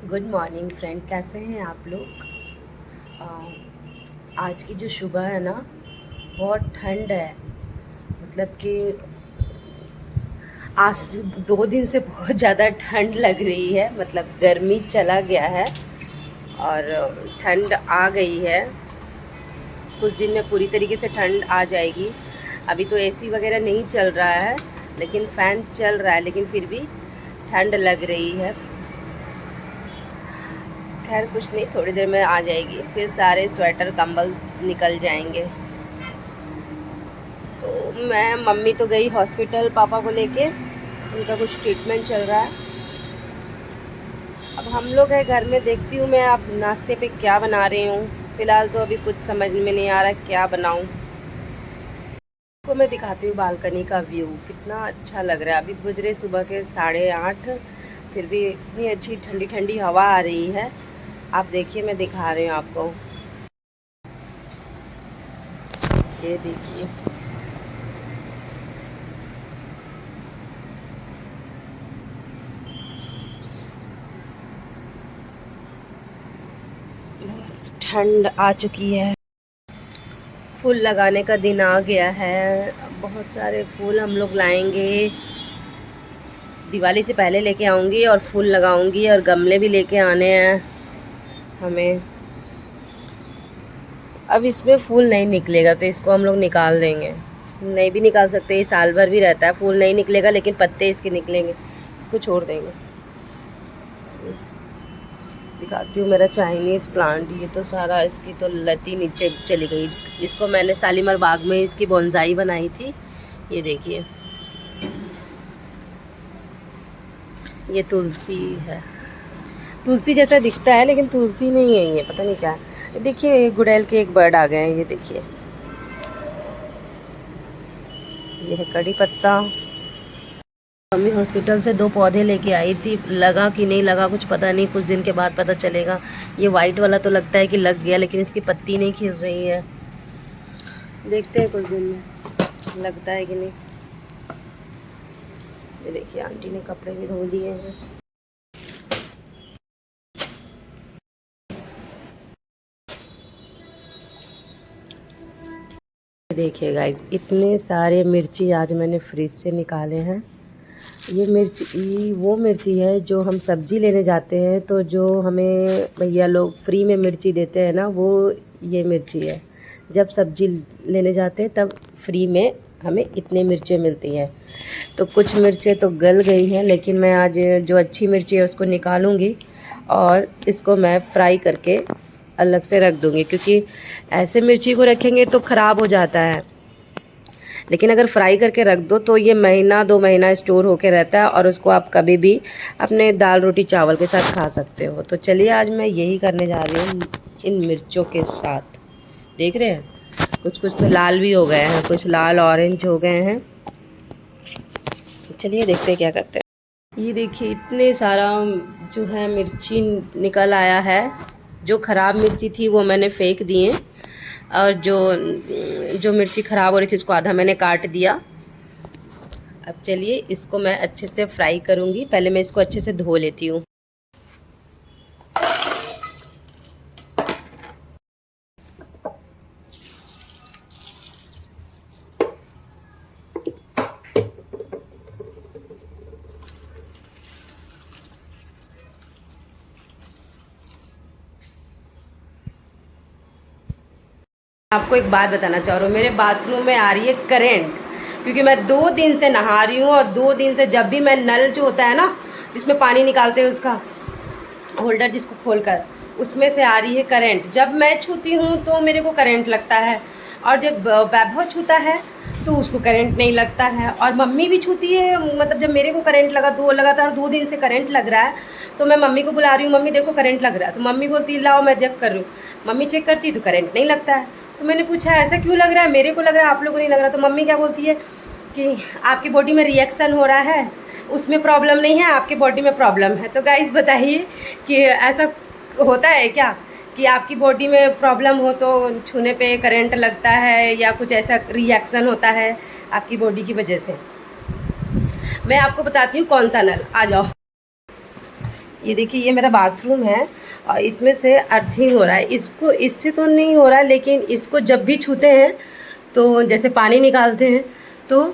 Good morning friend, कैसे हैं आप लोग। आज की जो सुबह है ना, बहुत ठंड है। मतलब कि आज 2 दिन से बहुत ज़्यादा ठंड लग रही है। मतलब गर्मी चला गया है और ठंड आ गई है। कुछ दिन में पूरी तरीके से ठंड आ जाएगी। अभी तो एसी वगैरह नहीं चल रहा है, लेकिन फ़ैन चल रहा है, लेकिन फिर भी ठंड लग रही है। खैर कुछ नहीं, थोड़ी देर में आ जाएगी, फिर सारे स्वेटर कंबल निकल जाएंगे। तो मम्मी तो गई हॉस्पिटल पापा को लेके, उनका कुछ ट्रीटमेंट चल रहा है। अब हम लोग है घर में। देखती हूँ मैं आप नाश्ते पे क्या बना रही हूँ। फ़िलहाल तो अभी कुछ समझ में नहीं आ रहा क्या बनाऊँ। आपको मैं दिखाती हूँ बालकनी का व्यू, कितना अच्छा लग रहा है। अभी बज रहे सुबह के 8:30, फिर भी इतनी अच्छी ठंडी ठंडी हवा आ रही है। आप देखिए, मैं दिखा रही हूँ आपको। ये देखिए, बहुत ठंड आ चुकी है। फूल लगाने का दिन आ गया है। बहुत सारे फूल हम लोग लाएंगे। दिवाली से पहले लेके आऊँगी और फूल लगाऊंगी, और गमले भी लेके आने हैं हमें। अब इसमें फूल नहीं निकलेगा तो इसको हम लोग निकाल देंगे। नहीं भी निकाल सकते, ये साल भर भी रहता है। फूल नहीं निकलेगा लेकिन पत्ते इसके निकलेंगे, इसको छोड़ देंगे। दिखाती हूँ मेरा चाइनीज़ प्लांट। ये तो सारा इसकी तो लती नीचे चली गई। इसको मैंने शालीमार बाग में इसकी बोनसाई बनाई थी। ये देखिए, ये तुलसी है। तुलसी जैसा दिखता है लेकिन तुलसी नहीं है, ये पता नहीं क्या है। देखिए, ये गुड़ैल के एक बर्ड आ गए हैं। ये देखिए, ये है कड़ी पत्ता। मम्मी हॉस्पिटल से 2 पौधे लेके आई थी, लगा कि नहीं लगा कुछ पता नहीं, कुछ दिन के बाद पता चलेगा। ये वाइट वाला तो लगता है कि लग गया, लेकिन इसकी पत्ती नहीं खिल रही है। देखते हैं कुछ दिन में लगता है कि नहीं। ये देखिए, आंटी ने कपड़े भी धो दिए हैं। देखिए गाइस, इतने सारे मिर्ची आज मैंने फ्रिज से निकाले हैं। ये मिर्ची वो मिर्ची है जो हम सब्ज़ी लेने जाते हैं तो जो हमें भैया लोग फ्री में मिर्ची देते हैं ना, वो ये मिर्ची है। जब सब्ज़ी लेने जाते हैं तब फ्री में हमें इतनी मिर्चें मिलती हैं। तो कुछ मिर्चें तो गल गई हैं, लेकिन मैं आज जो अच्छी मिर्ची है उसको निकालूंगी और इसको मैं फ्राई करके अलग से रख दूंगी, क्योंकि ऐसे मिर्ची को रखेंगे तो ख़राब हो जाता है। लेकिन अगर फ्राई करके रख दो तो ये महीना 2 महीना स्टोर होके रहता है, और उसको आप कभी भी अपने दाल रोटी चावल के साथ खा सकते हो। तो चलिए, आज मैं यही करने जा रही हूँ इन मिर्चों के साथ। देख रहे हैं, कुछ कुछ तो लाल भी हो गए हैं, कुछ लाल ऑरेंज हो गए हैं। चलिए देखते हैं क्या करते हैं। ये देखिए, इतने सारा जो है मिर्ची निकल आया है। जो ख़राब मिर्ची थी वो मैंने फेंक दिए, और जो जो मिर्ची ख़राब हो रही थी उसको आधा मैंने काट दिया। अब चलिए, इसको मैं अच्छे से फ्राई करूँगी। पहले मैं इसको अच्छे से धो लेती हूँ। आपको एक बात बताना चाह रही हूँ, मेरे बाथरूम में आ रही है करंट, क्योंकि मैं 2 दिन से नहा रही हूँ। और 2 दिन से जब भी मैं नल जो होता है ना, जिसमें पानी निकालते हैं, उसका होल्डर जिसको खोलकर, उसमें से आ रही है करंट। जब मैं छूती हूँ तो मेरे को करंट लगता है, और जब वैभव छूता है तो उसको करंट नहीं लगता है। और मम्मी भी छूती है। मतलब जब मेरे को करंट लगा, तो लगातार 2 दिन से करंट लग रहा है, तो मैं मम्मी को बुला रही हूँ, मम्मी देखो करंट लग रहा है। तो मम्मी बोलती है लाओ मैं चेक कर रही हूँ। मम्मी चेक करती तो करंट नहीं लगता है। तो मैंने पूछा ऐसा क्यों लग रहा है, मेरे को लग रहा है, आप लोगों को नहीं लग रहा। तो मम्मी क्या बोलती है कि आपकी बॉडी में रिएक्शन हो रहा है, उसमें प्रॉब्लम नहीं है, आपके बॉडी में प्रॉब्लम है। तो गाइस बताइए कि ऐसा होता है क्या कि आपकी बॉडी में प्रॉब्लम हो तो छूने पे करंट लगता है, या कुछ ऐसा रिएक्शन होता है आपकी बॉडी की वजह से। मैं आपको बताती हूँ कौन सा नल। आ जाओ। ये देखिए, ये मेरा बाथरूम है और इसमें से अर्थिंग हो रहा है। इसको इससे तो नहीं हो रहा है, लेकिन इसको जब भी छूते हैं तो जैसे पानी निकालते हैं तो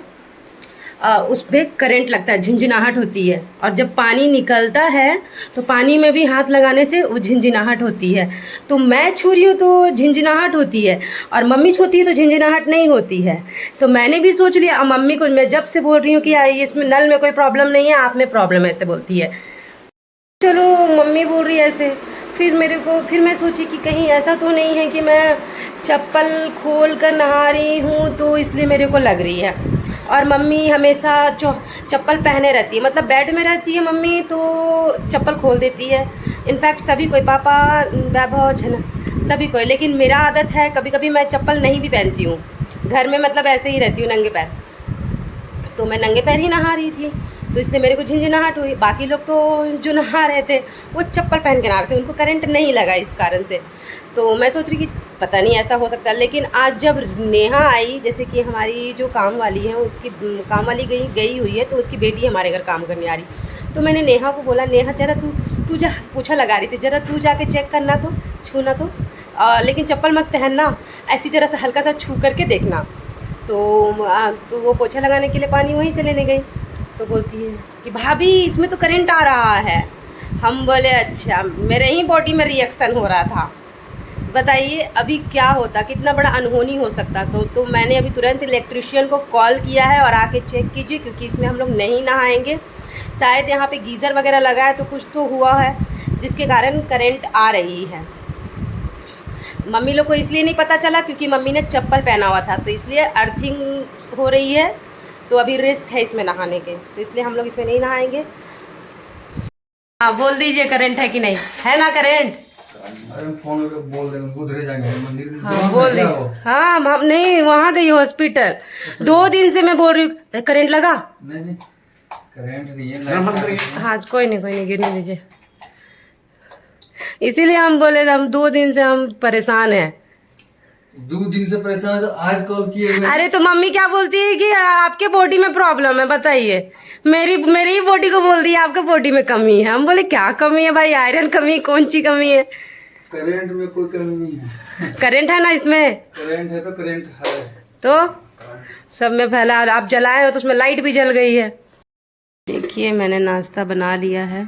उस पर करंट लगता है, झिनझिनाहट होती है। और जब पानी निकलता है तो पानी में भी हाथ लगाने से वो झिनझिनाहट होती है। तो मैं छू रही हूँ तो झिनझिनाहट होती है, और मम्मी छूती है तो झिनझिनाहट नहीं होती है। तो मैंने भी सोच लिया, अब मम्मी को मैं जब से बोल रही हूँ कि इसमें नल में कोई प्रॉब्लम नहीं है, आप में प्रॉब्लम है, ऐसे बोलती है। चलो मम्मी बोल रही है ऐसे, फिर मैं सोची कि कहीं ऐसा तो नहीं है कि मैं चप्पल खोल कर नहा रही हूँ तो इसलिए मेरे को लग रही है। और मम्मी हमेशा चप्पल पहने रहती है, मतलब बेड में रहती है मम्मी तो चप्पल खोल देती है। इनफैक्ट सभी कोई, पापा, वैभव, झना, सभी कोई। लेकिन मेरा आदत है, कभी कभी मैं चप्पल नहीं भी पहनती हूँ घर में, मतलब ऐसे ही रहती हूँ नंगे पैर। तो मैं नंगे पैर ही नहा रही थी तो इसलिए मेरे को झिनझिनाहट हुई। बाकी लोग तो जो नहा रहे थे वो चप्पल पहन के नहा रहे थे, उनको करंट नहीं लगा इस कारण से। तो मैं सोच रही कि पता नहीं ऐसा हो सकता है। लेकिन आज जब नेहा आई, जैसे कि हमारी जो काम वाली है उसकी काम वाली गई हुई है, तो उसकी बेटी हमारे घर काम करने आ रही। तो मैंने नेहा को बोला, नेहा जरा तू जा, पोछा लगा रही थी, जरा तू जाके चेक करना, तो छूना तो लेकिन चप्पल मत पहनना, ऐसी जरा सा हल्का सा छू करके देखना। तो वो पोछा लगाने के लिए पानी वहीं से लेने गई। तो बोलती है कि भाभी इसमें तो करंट आ रहा है। हम बोले अच्छा, मेरे ही बॉडी में रिएक्शन हो रहा था। बताइए अभी क्या होता, कितना बड़ा अनहोनी हो सकता। तो मैंने अभी तुरंत इलेक्ट्रिशियन को कॉल किया है और आके चेक कीजिए, क्योंकि इसमें हम लोग नहीं नहाएंगे। शायद यहाँ पे गीज़र वगैरह लगा है तो कुछ तो हुआ है जिसके कारण करंट आ रही है। मम्मी लोग को इसलिए नहीं पता चला क्योंकि मम्मी ने चप्पल पहना हुआ था, तो इसलिए अर्थिंग हो रही है। तो अभी रिस्क है इसमें नहाने के, तो इसलिए हम लोग इसमें नहीं नहाएंगे। हाँ बोल दीजिए, करंट है कि नहीं है ना करंट? अरे फोन पे बोल देंगे, गुजरे जाएंगे मंदिर में। हाँ बोल दे। हाँ हम नहीं, वहाँ गई हॉस्पिटल। 2 दिन से मैं बोल रही हूँ करंट लगा। नहीं करंट नहीं है। हाँ कोई नहीं गिरने दीजिए। इसीलिए हम बोले, हम 2 दिन से हम परेशान हैं। 2 दिन से परेशान है तो आज कॉल किए हुए। अरे तो मम्मी क्या बोलती है कि आपके बॉडी में प्रॉब्लम है, बताइए। मेरी ही बॉडी को बोल दी है आपके बॉडी में कमी है। हम बोले क्या कमी है भाई, आयरन कमी, कौन सी कमी है? करंट में कोई कमी नहीं है। करंट है ना इसमें, करंट है तो करंट है, तो सब में फैला। और आप जलाए हो तो उसमें लाइट भी जल गई है। देखिए मैंने नाश्ता बना लिया है,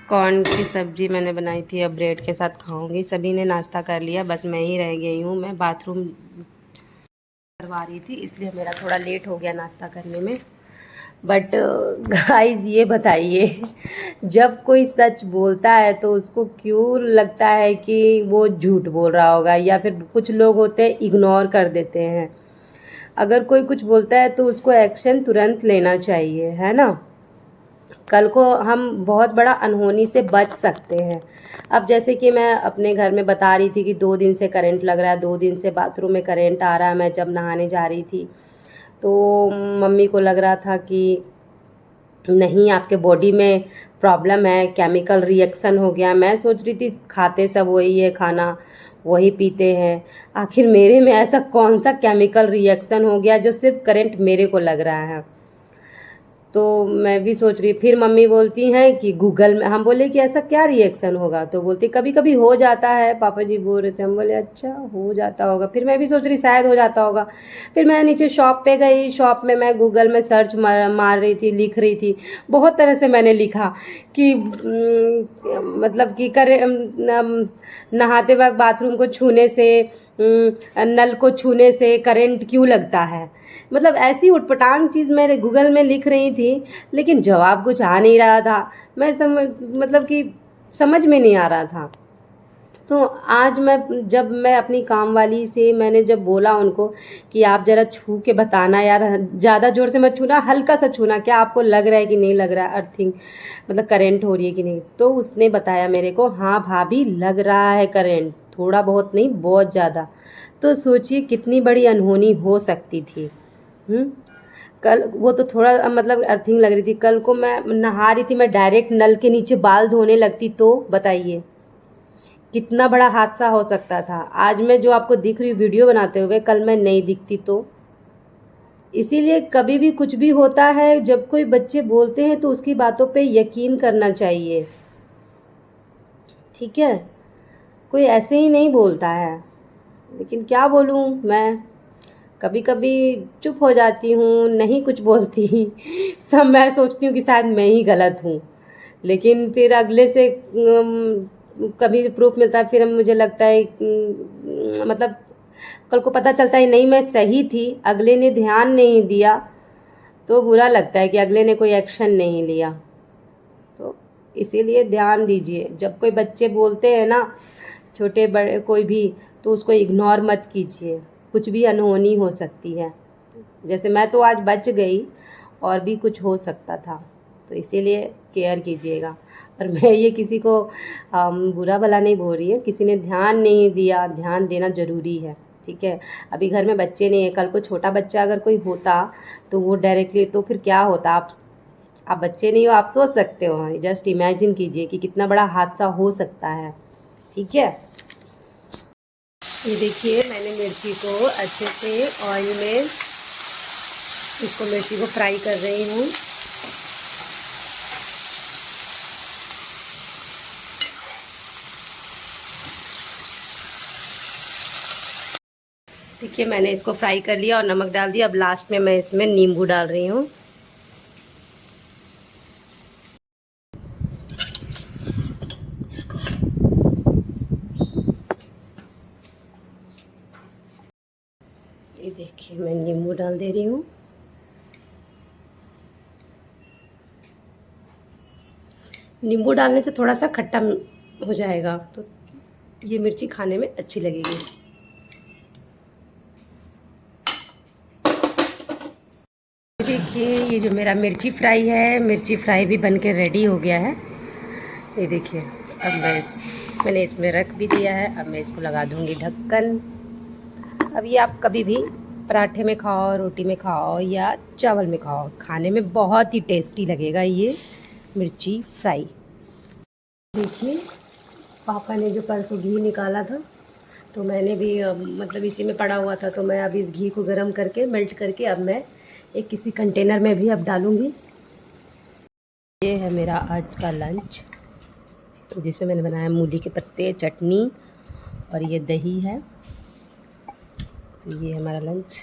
कॉर्न की सब्ज़ी मैंने बनाई थी, अब ब्रेड के साथ खाऊंगी। सभी ने नाश्ता कर लिया, बस मैं ही रह गई हूँ। मैं बाथरूम करवा रही थी इसलिए मेरा थोड़ा लेट हो गया नाश्ता करने में। बट गाइस ये बताइए, जब कोई सच बोलता है तो उसको क्यों लगता है कि वो झूठ बोल रहा होगा, या फिर कुछ लोग होते हैं इग्नोर कर देते हैं। अगर कोई कुछ बोलता है तो उसको एक्शन तुरंत लेना चाहिए, है ना। कल को हम बहुत बड़ा अनहोनी से बच सकते हैं। अब जैसे कि मैं अपने घर में बता रही थी कि 2 दिन से करंट लग रहा है, 2 दिन से बाथरूम में करंट आ रहा है। मैं जब नहाने जा रही थी तो मम्मी को लग रहा था कि नहीं आपके बॉडी में प्रॉब्लम है, केमिकल रिएक्शन हो गया। मैं सोच रही थी खाते सब वही है, खाना वही पीते हैं। आखिर मेरे में ऐसा कौन सा केमिकल रिएक्शन हो गया जो सिर्फ करंट मेरे को लग रहा है। तो मैं भी सोच रही, फिर मम्मी बोलती हैं कि गूगल में। हम बोले कि ऐसा क्या रिएक्शन होगा, तो बोलती कभी कभी हो जाता है, पापा जी बोल रहे थे। हम बोले अच्छा हो जाता होगा। फिर मैं भी सोच रही शायद हो जाता होगा। फिर मैं नीचे शॉप पे गई, शॉप में मैं गूगल में सर्च मार रही थी, लिख रही थी। बहुत तरह से मैंने लिखा कि मतलब कि नहाते वक्त बाथरूम को छूने से, नल को छूने से करंट क्यों लगता है। मतलब ऐसी उटपटांग चीज़ मैं गूगल में लिख रही थी, लेकिन जवाब कुछ आ नहीं रहा था। मैं मतलब कि समझ में नहीं आ रहा था। तो आज जब मैं अपनी काम वाली से मैंने जब बोला उनको कि आप ज़रा छू के बताना यार, ज़्यादा ज़ोर से मत छूना, हल्का सा छूना, क्या आपको लग रहा है कि नहीं लग रहा है अर्थिंग, मतलब करंट हो रही है कि नहीं। तो उसने बताया मेरे को, हाँ भाभी लग रहा है करंट, थोड़ा बहुत नहीं बहुत ज़्यादा। तो सोचिए कितनी बड़ी अनहोनी हो सकती थी। कल वो तो थोड़ा मतलब अर्थिंग लग रही थी। कल को मैं नहा रही थी, मैं डायरेक्ट नल के नीचे बाल धोने लगती तो बताइए कितना बड़ा हादसा हो सकता था। आज मैं जो आपको दिख रही वीडियो बनाते हुए, कल मैं नहीं दिखती तो। इसीलिए कभी भी कुछ भी होता है, जब कोई बच्चे बोलते हैं तो उसकी बातों पे यकीन करना चाहिए। ठीक है, कोई ऐसे ही नहीं बोलता है, लेकिन क्या बोलूँ मैं, कभी कभी चुप हो जाती हूँ, नहीं कुछ बोलती। सब मैं सोचती हूँ कि शायद मैं ही गलत हूँ, लेकिन फिर अगले से कभी प्रूफ मिलता है, फिर मुझे लगता है मतलब कल को पता चलता है नहीं मैं सही थी, अगले ने ध्यान नहीं दिया, तो बुरा लगता है कि अगले ने कोई एक्शन नहीं लिया। तो इसीलिए ध्यान दीजिए, जब कोई बच्चे बोलते हैं ना, छोटे बड़े कोई भी, तो उसको इग्नोर मत कीजिए, कुछ भी अनहोनी हो सकती है। जैसे मैं तो आज बच गई, और भी कुछ हो सकता था, तो इसीलिए केयर कीजिएगा। और मैं ये किसी को बुरा भला नहीं बोल रही है, किसी ने ध्यान नहीं दिया, ध्यान देना ज़रूरी है, ठीक है। अभी घर में बच्चे नहीं है, कल को छोटा बच्चा अगर कोई होता तो वो डायरेक्टली, तो फिर क्या होता। आप बच्चे नहीं हो, आप सोच सकते हो, जस्ट इमेजिन कीजिए कि कितना बड़ा हादसा हो सकता है, ठीक है। ये देखिए मैंने मिर्ची को अच्छे से ऑयल में, इसको मिर्ची को फ्राई कर रही हूँ। देखिए मैंने इसको फ्राई कर लिया और नमक डाल दिया। अब लास्ट में मैं इसमें नींबू डाल रही हूँ। ये देखिए मैं नींबू डाल दे रही हूँ। नींबू डालने से थोड़ा सा खट्टा हो जाएगा, तो ये मिर्ची खाने में अच्छी लगेगी। देखिए ये जो मेरा मिर्ची फ्राई है, मिर्ची फ्राई भी बन के रेडी हो गया है। ये देखिए अब मैंने इसमें रख भी दिया है। अब मैं इसको लगा दूँगी ढक्कन। अब ये आप कभी भी पराठे में खाओ, रोटी में खाओ या चावल में खाओ, खाने में बहुत ही टेस्टी लगेगा ये मिर्ची फ्राई। देखिए पापा ने जो परसों घी निकाला था, तो मैंने भी मतलब इसी में पड़ा हुआ था, तो मैं अब इस घी को गर्म करके मेल्ट करके अब मैं एक किसी कंटेनर में भी अब डालूँगी। ये है मेरा आज का लंच, जिसमें मैंने बनाया मूली के पत्ते, चटनी और ये दही है। तो ये हमारा लंच।